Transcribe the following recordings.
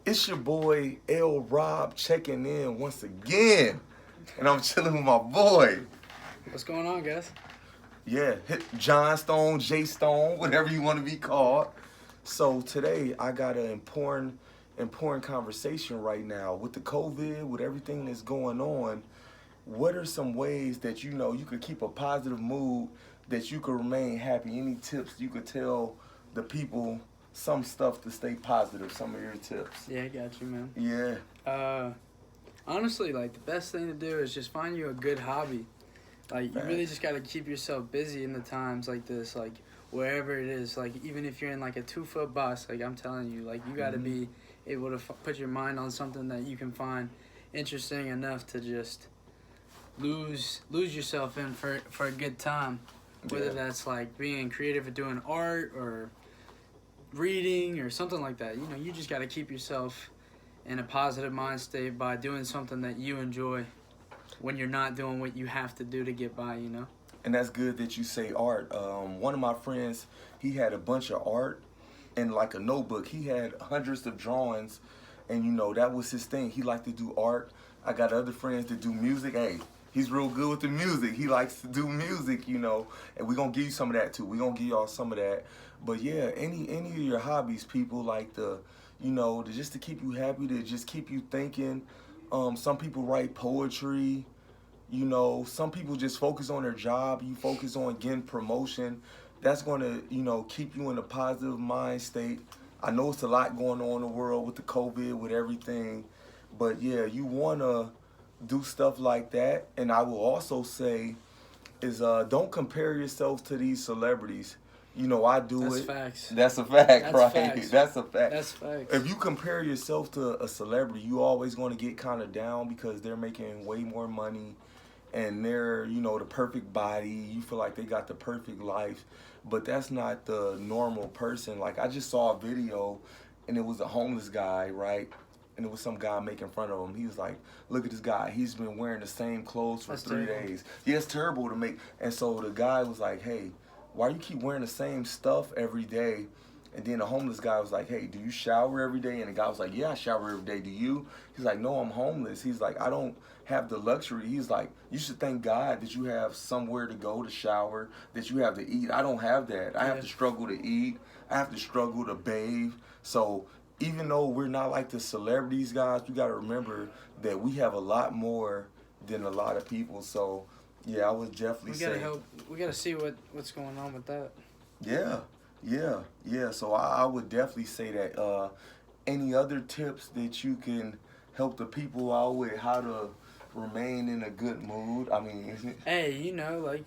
It's your boy L Rob checking in once again, and I'm chilling with my boy. What's going on, guys? Yeah, hit John Stone, J Stone, whatever you want to be called. So today I got an important conversation right now with the COVID, with everything that's going on. What are some ways that you could keep a positive mood, that you could remain happy? Any tips you could tell the people? Some stuff to stay positive. Some of your tips. Yeah, I got you, man. Yeah. Uh, Honestly, like, the best thing to do is just find you a good hobby. Like, you really just got to keep yourself busy in the times like this, like, wherever it is. Like, even if you're in, like, a 2-foot bus, like, I'm telling you, like, you got to be able to put your mind on something that you can find interesting enough to just lose yourself in for a good time. Whether that's, like, being creative or doing art or reading or something like that. You know, you just got to keep yourself in a positive mind state by doing something that you enjoy when you're not doing what you have to do to get by, you know? And that's good that you say art. One of my friends, he had a bunch of art in like a notebook. He had hundreds of drawings, and that was his thing. He liked to do art. I got other friends that do music. Hey, he's real good with the music. He likes to do music, and we're going to give you some of that too. We're going to give y'all some of that. But yeah, any of your hobbies, people, like just to keep you happy, to just keep you thinking. Some people write poetry. Some people just focus on their job. You focus on getting promotion. That's going to, keep you in a positive mind state. I know it's a lot going on in the world with the COVID, with everything. But yeah, you want to do stuff like that. And I will also say is don't compare yourself to these celebrities. I do That's it. facts. That's a fact, That's right? facts. That's a fact. That's facts. If you compare yourself to a celebrity, you always going to get kind of down because they're making way more money and they're, the perfect body. You feel like they got the perfect life, but that's not the normal person. Like, I just saw a video and it was a homeless guy, right? And it was some guy making fun of him. He was like, look at this guy. He's been wearing the same clothes for That's 3 terrible. days. Yeah, it's terrible to make. And so the guy was like, hey, why you keep wearing the same stuff every day? And then the homeless guy was like, hey, do you shower every day? And the guy was like, yeah, I shower every day. Do you? He's like, no, I'm homeless. He's like, I don't have the luxury. He's like, you should thank God that you have somewhere to go to shower, that you have to eat. I don't have that. I have to struggle to eat. I have to struggle to bathe. So even though we're not like the celebrities, guys, you got to remember that we have a lot more than a lot of people. So yeah, I would definitely say. We gotta see what's going on with that. Yeah. So I would definitely say that. Any other tips that you can help the people out with, how to remain in a good mood? I mean, Hey, like,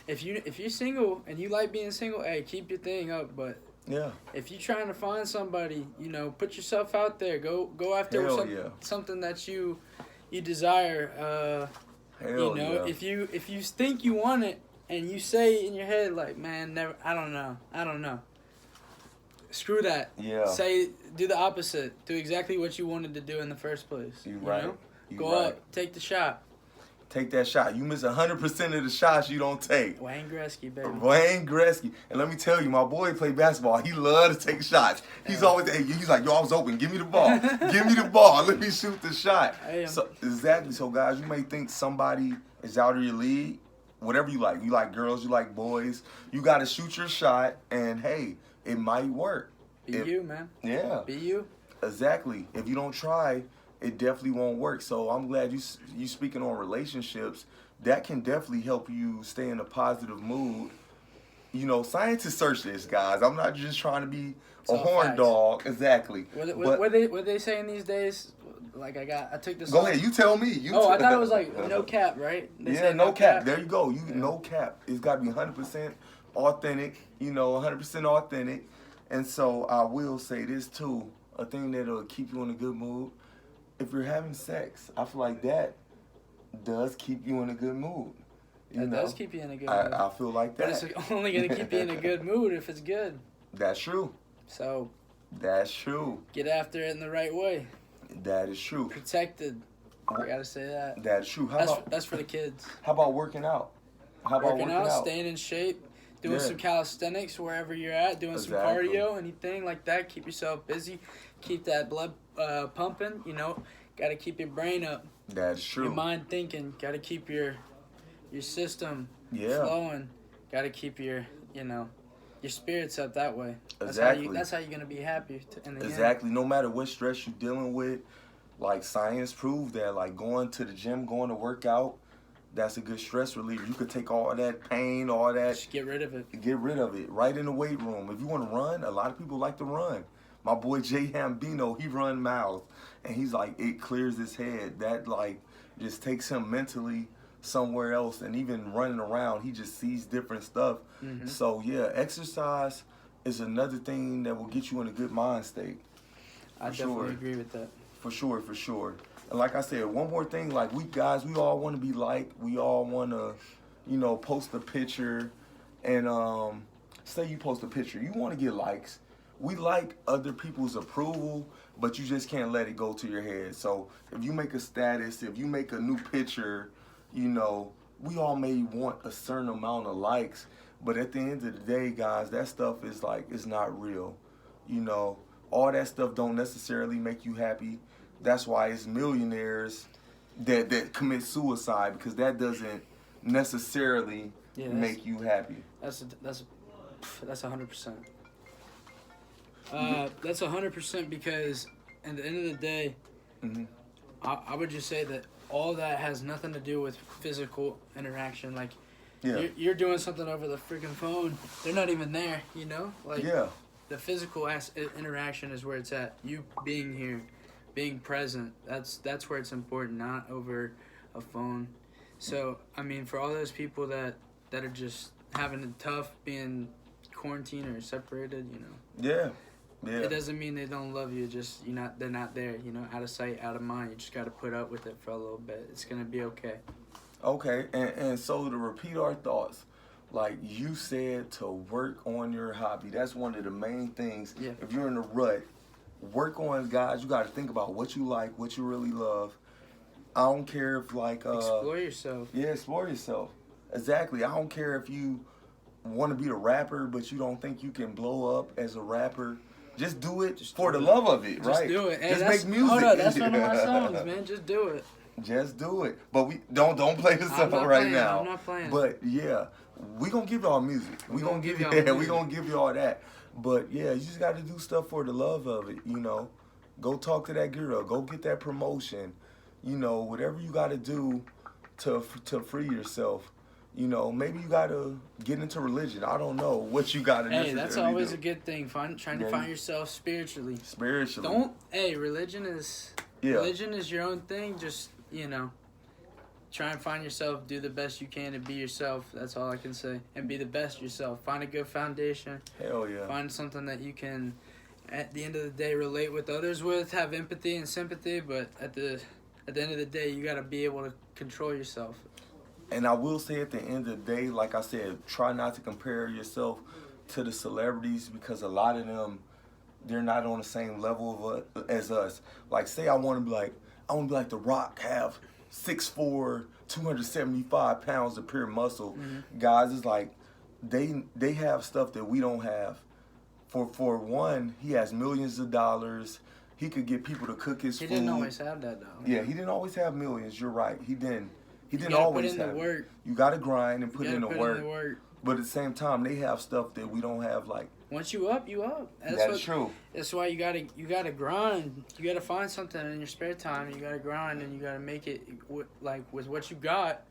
if you're single and you like being single, hey, keep your thing up. But yeah, if you're trying to find somebody, put yourself out there. Go after something that you desire. If you think you want it and you say in your head like, man, never, I don't know. Screw that. Yeah. Do the opposite. Do exactly what you wanted to do in the first place. You right. Go up, take the shot. Take that shot. You miss 100% of the shots you don't take. Wayne Gretzky, baby. Wayne Gretzky. And let me tell you, my boy played basketball. He loved to take shots. He's always, he's like, yo, I was open. Give me the ball. Give me the ball. Let me shoot the shot. So exactly. So, guys, you may think somebody is out of your league. Whatever you like. You like girls, you like boys. You got to shoot your shot, and, hey, it might work. Be you, man. Yeah. Be you. Exactly. If you don't try, it definitely won't work. So I'm glad you speaking on relationships. That can definitely help you stay in a positive mood. Scientists search this, guys. I'm not just trying to be a horn dog. Exactly. What they saying these days? Like, I took this. Go ahead. You tell me. I thought it was like no cap, right? Yeah, no cap. There you go. No cap. It's got to be 100% authentic. 100% authentic. And so I will say this too. A thing that'll keep you in a good mood. If you're having sex, I feel like that does keep you in a good mood. That does keep you in a good mood. I feel like that. But it's only going to keep you in a good mood if it's good. That's true. So. That's true. Get after it in the right way. That is true. Protected. I got to say that. That's true. That's for the kids. How about working out? Working out, staying in shape. doing some calisthenics wherever you're at, doing some cardio, anything like that. Keep yourself busy, keep that blood pumping. You know, got to keep your brain up. That's true. Your mind thinking. Got to keep your system flowing. Got to keep your your spirits up that way. Exactly. That's how you're gonna be happy in the end. Exactly. No matter what stress you're dealing with, like science proved that, like going to the gym, going to work out, that's a good stress reliever. You could take all that pain, all that. Just get rid of it. Get rid of it right in the weight room. If you want to run, a lot of people like to run. My boy Jay Hambino, he run miles, and he's like, it clears his head. That like just takes him mentally somewhere else, and even running around, he just sees different stuff. Mm-hmm. So yeah, exercise is another thing that will get you in a good mind state. I definitely agree with that. For sure, for sure. And like I said, one more thing, like we all want to be liked. We all want to, post a picture. And say you post a picture, you want to get likes. We like other people's approval, but you just can't let it go to your head. So if you make a status, if you make a new picture, we all may want a certain amount of likes. But at the end of the day, guys, that stuff is it's not real. All that stuff don't necessarily make you happy. That's why it's millionaires that commit suicide, because that doesn't necessarily make you happy. That's 100%. That's 100% because at the end of the day, mm-hmm. I would just say that all that has nothing to do with physical interaction. Like, you're doing something over the freaking phone. They're not even there, Like, the physical interaction is where it's at. You being here, being present, that's where it's important, not over a phone. So, I mean, for all those people that are just having it tough being quarantined or separated, Yeah. It doesn't mean they don't love you. Just they're not there. Out of sight, out of mind. You just got to put up with it for a little bit. It's gonna be okay. Okay, and so to repeat our thoughts, like you said, to work on your hobby. That's one of the main things. Yeah. If you're in a rut, work on, guys. You got to think about what you like, what you really love. I don't care if explore yourself. Yeah, explore yourself. Exactly. I don't care if you want to be a rapper, but you don't think you can blow up as a rapper. Just do it for the love of it, right? Just do it. Hey, just make music. Hold on, that's one of my songs, man. Just do it. Just do it. But we don't play this song right now. I'm not playing. But yeah, we gonna give y'all music. We gonna give y'all music. We gonna give y'all that. But yeah, you just gotta do stuff for the love of it. Go talk to that girl. Go get that promotion. Whatever you gotta do to free yourself. Maybe you gotta get into religion. I don't know what you gotta do. Hey, that's always a good thing. Trying to find yourself spiritually. Religion is your own thing. Just try and find yourself. Do the best you can to be yourself. That's all I can say. And be the best yourself. Find a good foundation. Hell yeah. Find something that you can, at the end of the day, relate with others with. Have empathy and sympathy. But at the end of the day, you gotta be able to control yourself. And I will say at the end of the day, like I said, try not to compare yourself to the celebrities, because a lot of them, they're not on the same level as us. Like, say I want to be like The Rock, have 6'4", 275 pounds of pure muscle. Mm-hmm. Guys, it's like they have stuff that we don't have. For one, he has millions of dollars. He could get people to cook his food. He didn't always have that, though. Yeah, he didn't always have millions. You're right. He didn't. He didn't always have work. You got to grind and put in the work. But at the same time, they have stuff that we don't have. Like, once you up, you up. That's true. That's why you gotta grind. You gotta find something in your spare time. You gotta grind, and you gotta make it with what you got.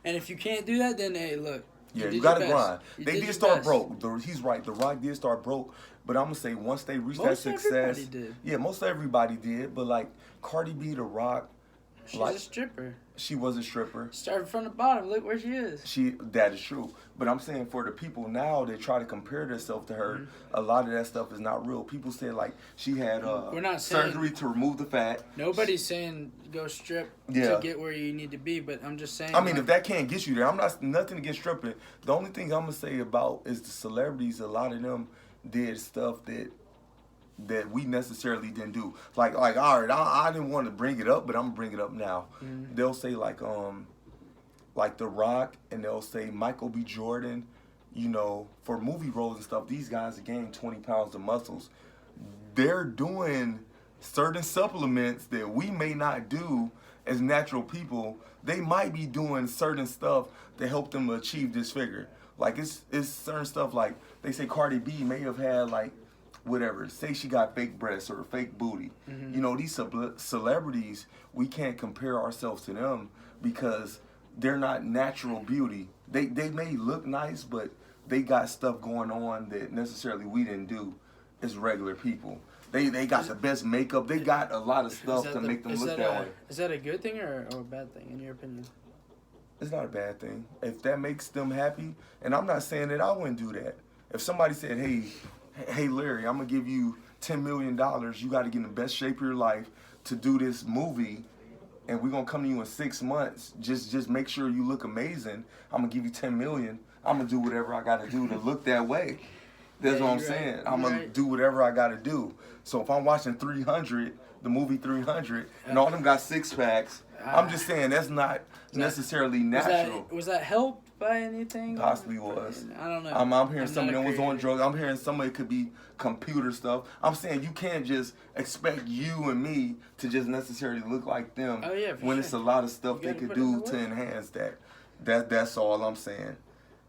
And if you can't do that, then hey, look. Yeah, you gotta grind. They did start broke. He's right. The Rock did start broke. But I'm gonna say once they reached that success, everybody did. Yeah, most everybody did. But like Cardi B, The Rock, she's a stripper. She was a stripper. Started from the bottom. Look where she is. That is true. But I'm saying for the people now that try to compare themselves to her, mm-hmm. a lot of that stuff is not real. People say like she had surgery to remove the fat. Nobody's saying go strip to get where you need to be. But I'm just saying. I mean, if that can't get you there, I'm not nothing against stripping. The only thing I'm gonna say about is the celebrities. A lot of them did stuff that we necessarily didn't do. Like all right, I didn't want to bring it up, but I'm gonna bring it up now. Mm-hmm. They'll say like The Rock, and they'll say Michael B. Jordan, you know, for movie roles and stuff, these guys gain 20 pounds of muscles. They're doing certain supplements that we may not do as natural people. They might be doing certain stuff to help them achieve this figure. Like it's certain stuff like they say Cardi B may have had like whatever. Say she got fake breasts or fake booty. Mm-hmm. You know, these celebrities, we can't compare ourselves to them because they're not natural beauty. They may look nice, but they got stuff going on that necessarily we didn't do as regular people. They got the best makeup. They got a lot of stuff to make them look that way. Is that a good thing or a bad thing in your opinion? It's not a bad thing. If that makes them happy, and I'm not saying that I wouldn't do that. If somebody said, hey Larry, I'm gonna give you $10 million, you gotta get in the best shape of your life to do this movie, and we're gonna come to you in 6 months, just make sure you look amazing. I'm gonna give you $10 million. I'm gonna do whatever I gotta do to look that way. That's what I'm saying. Right. I'm gonna do whatever I gotta do. So if I'm watching 300, the movie 300, and all them got six packs, I'm just saying that's not necessarily natural. Was that helped by anything? Possibly was. I don't know. I'm hearing somebody that was on drugs. I'm hearing somebody could be computer stuff. I'm saying you can't just expect you and me to just necessarily look like them when it's a lot of stuff they could do to enhance that. That's all I'm saying.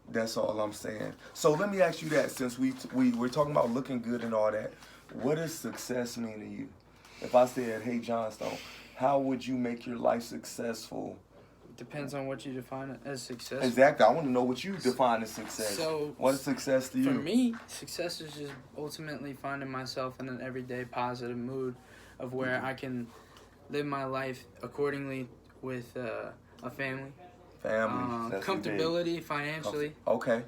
That's all I'm saying. So let me ask you that, since we're talking about looking good and all that, what does success mean to you? If I said, hey, Johnstone, how would you make your life successful? Depends on what you define as success. Exactly. I want to know what you define as success. So, what is success to you? For me, success is just ultimately finding myself in an everyday positive mood of where I can live my life accordingly with a family. Comfortability financially. Okay.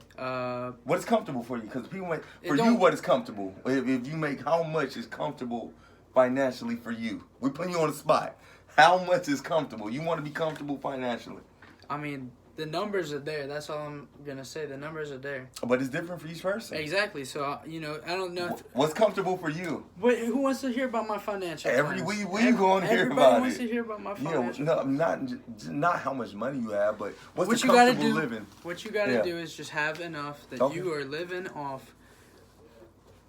What is comfortable for you? Because people what is comfortable? If you make, how much is comfortable financially for you? We're putting you on the spot. How much is comfortable? You want to be comfortable financially? I mean, the numbers are there. That's all I'm gonna say. The numbers are there. But it's different for each person. Exactly. So I don't know. What's comfortable for you? But who wants to hear about my financial? We going to hear about it. Everybody wants to hear about my financial. Yeah, not how much money you have, but what's the comfortable living? What you gotta do is just have enough that you are living off.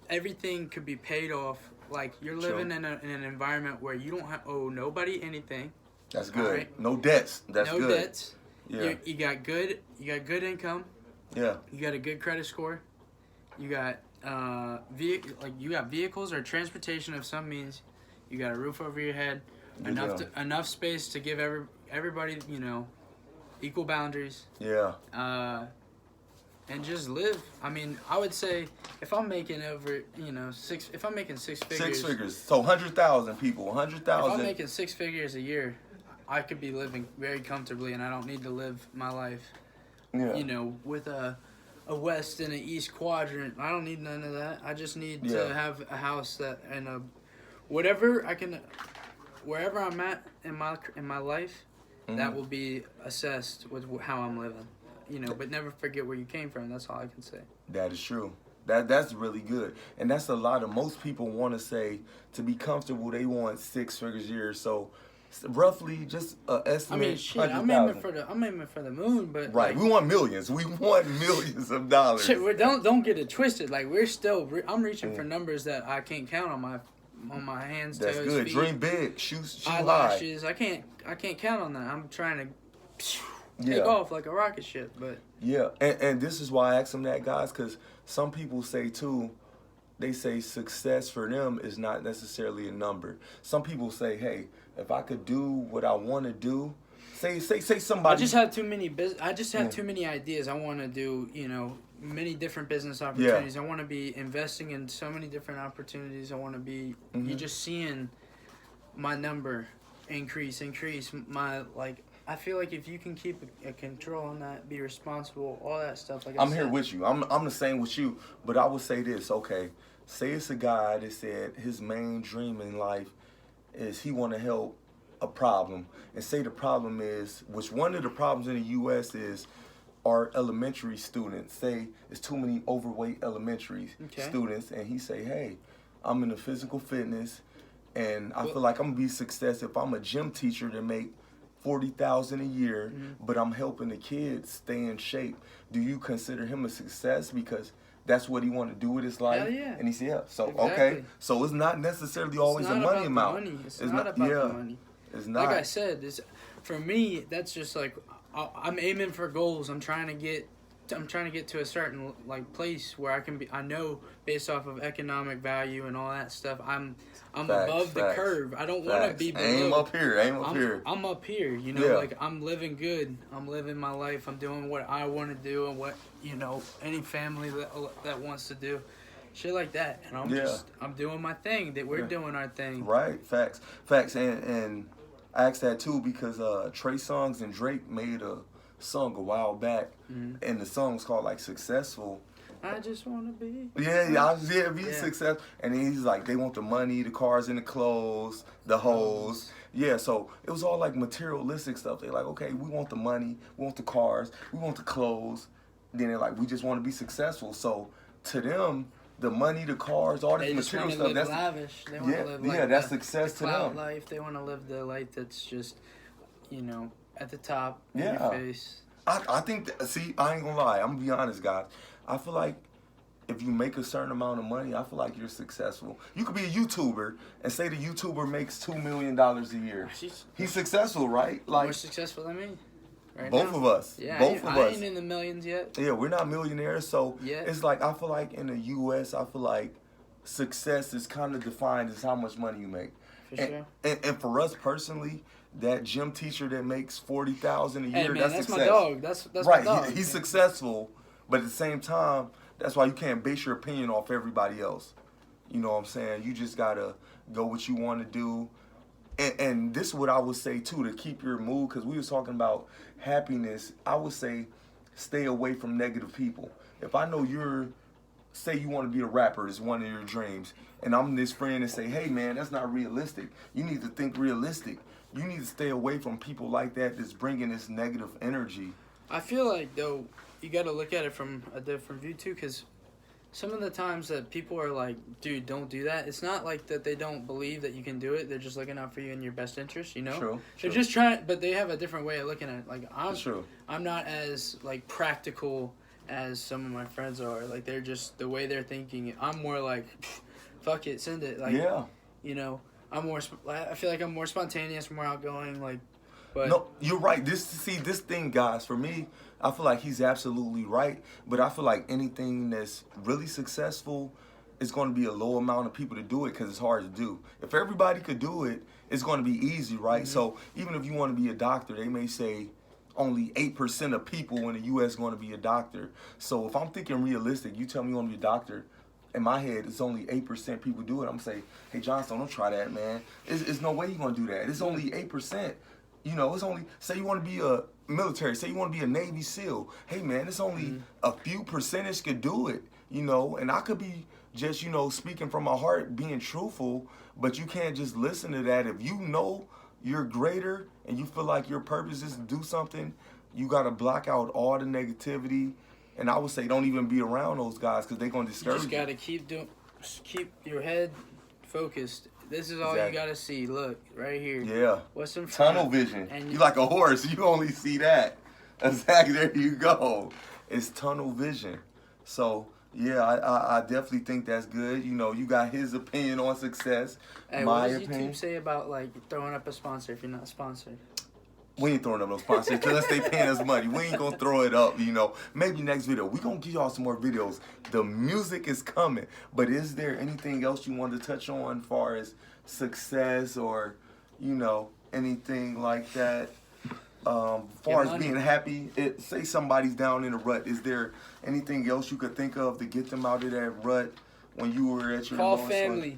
Everything could be paid off. Like you're living in an environment where you don't owe nobody anything. That's good. Right? No debts. That's good. No debts. Yeah. You got good income. Yeah. You got a good credit score. You got you got vehicles or transportation of some means. You got a roof over your head. Enough space to give everybody, equal boundaries. Yeah. And just live. I mean, I would say if I'm making over, if I'm making six figures. 6 figures. So 100,000 people, 100,000. If I'm making 6 figures a year, I could be living very comfortably, and I don't need to live my life, with a west and an east quadrant. I don't need none of that. I just need to have a house that wherever I'm at in my life, that will be assessed with how I'm living. But never forget where you came from. That's all I can say. That is true. That's really good. And that's a lot of, most people want to say, to be comfortable, they want 6 figures a year. So roughly just an estimate. I'm aiming for the moon, but right. We want millions. We want millions of dollars. Shit, don't get it twisted. Like I'm reaching for numbers that I can't count on my hands, That's toes, good. feet, Dream big. Shoot eyelashes. high. I can't count on that. I'm trying to take off like a rocket ship, but and this is why I ask them that, guys, because some people say too, they say success for them is not necessarily a number. Some people say, hey, if I could do what I want to do, say somebody. I just have too many too many ideas. I want to do many different business opportunities. I want to be investing in so many different opportunities. I want to be. You're just seeing my number increase. I feel like if you can keep a control on that, be responsible, all that stuff. I'm here with you. I'm the same with you. But I would say this, okay. Say it's a guy that said his main dream in life is he want to help a problem. And say the problem is, which one of the problems in the U.S. is our elementary students. Say it's too many overweight elementary students. And he say, hey, I'm into physical fitness. And I feel like I'm going to be success if I'm a gym teacher to make $40,000 a year, but I'm helping the kids stay in shape. Do you consider him a success because that's what he want to do with his life? Hell yeah. And he said, yeah. So Exactly. okay, so it's not necessarily always It's not a money about the amount. money. It's not about the money. It's not. Like I said, for me, that's just like I'm aiming for goals. I'm trying to get to a certain like place where I can be. I know based off of economic value and all that stuff, I'm above the curve. I don't want to be below. Aim up here. I'm up here. You know, like I'm living good. I'm living my life. I'm doing what I want to do and what any family that wants to do. Shit like that. And I'm doing my thing. That we're doing our thing. Right. Facts. And I asked that too because Trey Songz and Drake made a song a while back, and the song was called like Successful. I just want to be. Be successful. And he's like, they want the money, the cars and the clothes, the hoes. Yeah, so it was all like materialistic stuff. They're like, okay, we want the money, we want the cars, we want the clothes. Then they're like, we just want to be successful. So to them, the money, the cars, all this material stuff. That's lavish. They want to live that's success to them. Life. They want to live the life that's just, at the top of your face. I think, I ain't gonna lie. I'm gonna be honest, guys. I feel like if you make a certain amount of money, I feel like you're successful. You could be a YouTuber and say the YouTuber makes $2 million a year. He's successful, right? Like more successful than me. Right both now. of us. Yeah, both of us. I ain't in the millions yet. Yeah, we're not millionaires, so it's like I feel like in the U.S., I feel like success is kind of defined as how much money you make. Sure. And for us personally, that gym teacher that makes $40,000 a year, that's success. my dog. That's right. My dog. He's successful, but at the same time, that's why you can't base your opinion off everybody else. You know what I'm saying? You just gotta go what you want to do. And this is what I would say too, to keep your mood, because we was talking about happiness. I would say stay away from negative people. If I know say you want to be a rapper, it's one of your dreams, and I'm this friend and say, hey man, that's not realistic. You need to think realistic. You need to stay away from people like that that's bringing this negative energy. I feel like, though, you got to look at it from a different view, too, because some of the times that people are like, dude, don't do that, it's not like that they don't believe that you can do it. They're just looking out for you in your best interest, True. They're just trying, but they have a different way of looking at it. Like, I'm not as, like, practical as some of my friends are. Like, they're just, the way they're thinking, I'm more like, fuck it, send it. Like, I feel like I'm more spontaneous, more outgoing, like, but... No, you're right. This thing, guys, for me, I feel like he's absolutely right, but I feel like anything that's really successful is going to be a low amount of people to do it because it's hard to do. If everybody could do it, it's going to be easy, right? Mm-hmm. So even if you want to be a doctor, they may say only 8% of people in the U.S. going to be a doctor. So if I'm thinking realistic, you tell me you want to be a doctor, in my head, it's only 8% people do it. I'm saying, hey, Johnstone, don't try that, man. It's no way you're going to do that. It's only 8%. It's only, say you want to be a military, say you want to be a Navy SEAL. Hey, man, it's only a few percentage could do it, and I could be just, speaking from my heart, being truthful, but you can't just listen to that. If you know you're greater and you feel like your purpose is to do something, you got to block out all the negativity. And I would say don't even be around those guys because they're going to discourage you. You just got to keep your head focused. This is all you got to see. Look, right here. Yeah. What's in front? Tunnel vision. And you like a horse. You only see that. Exactly. There you go. It's tunnel vision. So, yeah, I definitely think that's good. You got his opinion on success. Hey, what does YouTube say about, like, throwing up a sponsor if you're not sponsored? We ain't throwing up no sponsors unless they paying us money. We ain't gonna throw it up, Maybe next video. We gonna give y'all some more videos. The music is coming. But is there anything else you wanted to touch on as far as success or, anything like that? As far as being happy, say somebody's down in a rut. Is there anything else you could think of to get them out of that rut when you were at your Call family.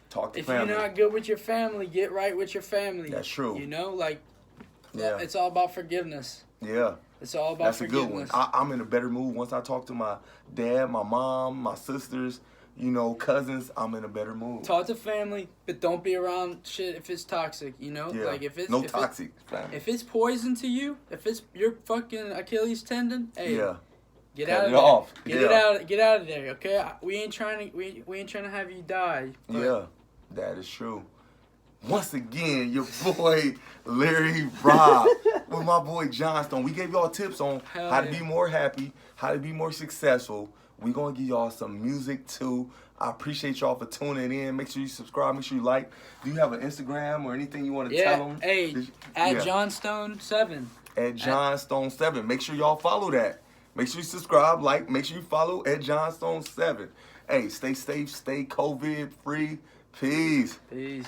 Talk to family. If you're not good with your family, get right with your family. That's true. Yeah. It's all about forgiveness. Yeah. It's all about forgiveness. That's a good one. I'm in a better mood once I talk to my dad, my mom, my sisters, cousins. I'm in a better mood. Talk to family, but don't be around shit if it's toxic, Yeah. Like if it's toxic family. If it's poison to you, if it's your fucking Achilles tendon, hey, get out of it off. there. Get out of there, okay? We ain't trying to have you die. Yeah, that is true. once again, your boy Larry Rob with my boy Johnstone. We gave y'all tips on how to be more happy, how to be more successful. We're going to give y'all some music too. I appreciate y'all for tuning in. Make sure you subscribe. Make sure you like. Do you have an Instagram or anything you want to tell them? Hey, at Johnstone7. At Johnstone7. Make sure y'all follow that. Make sure you subscribe, like. Make sure you follow at Johnstone7. Hey, stay safe, stay COVID free. Peace. Peace.